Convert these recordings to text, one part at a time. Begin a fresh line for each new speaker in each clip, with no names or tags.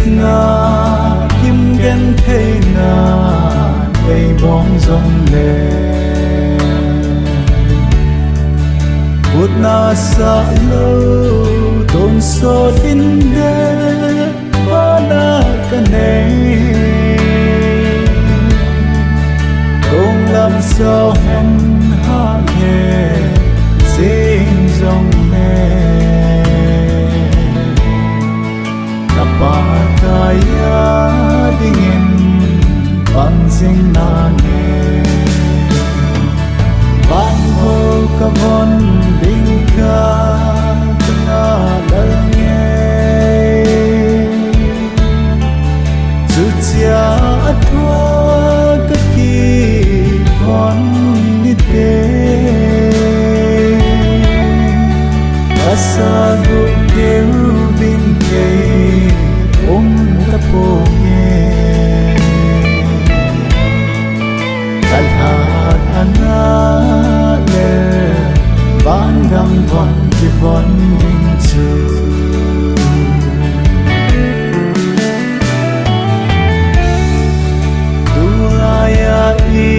nga kim gen thế na bay bóng dòng lệ bút na sa lâu tôn so tin đê và na cả này công làm sao hẹn hạ nghề xin dòng lệ Napakaya dingin pansing nane Bangko kabon dingka tengah dalangnya Sucia atwa kaki kon nite Asa gukeu bingkei taponge kalhat anale bangam von kivon dingchu duaya I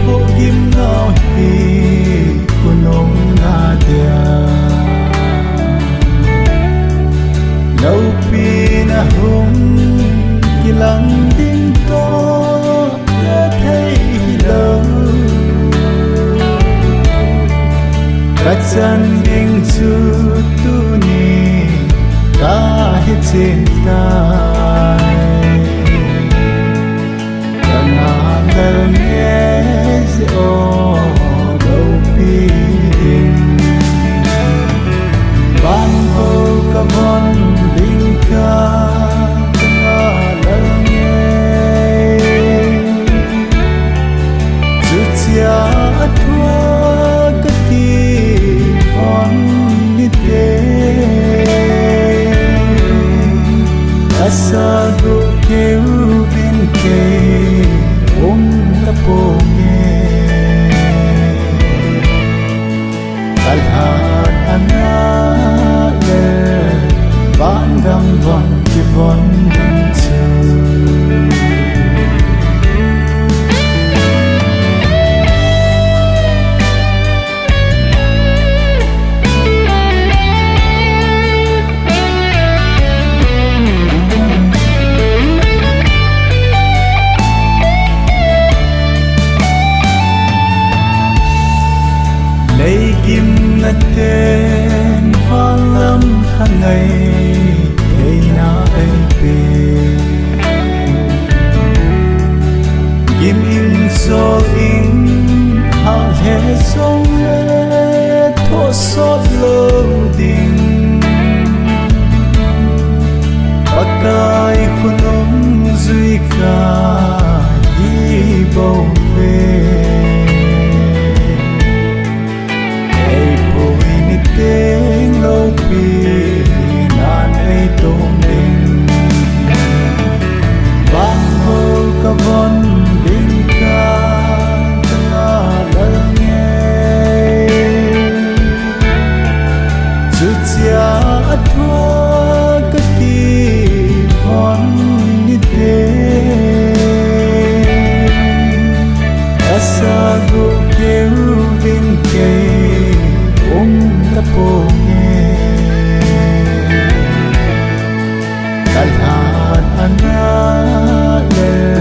thogim ngao hi kunong nadia lâu pina hùng kilang ding to đã thấy lâu các chân ding chu tu ni cả hết trên tay càng ngàn lần nghe gió lâu pin ban hồ cả von dingka tengah langit Sucia atwa kaki von nite Asa gukeu bingkei taponge Kalhat anale Bangam von kivon dingchu Lấy kim na tên vang lâm hàng ngày thấy na ai về kim in so in hàng hè sông lệ thô sót lâu đình pakai khunong duy ca hi bầu về tiếng lâu pi nan ai tông đình ban hồ cả von đình ca tengah dalangnya Sucia atwa kaki von nite Asa gukeu bingkei taponge kalhat anale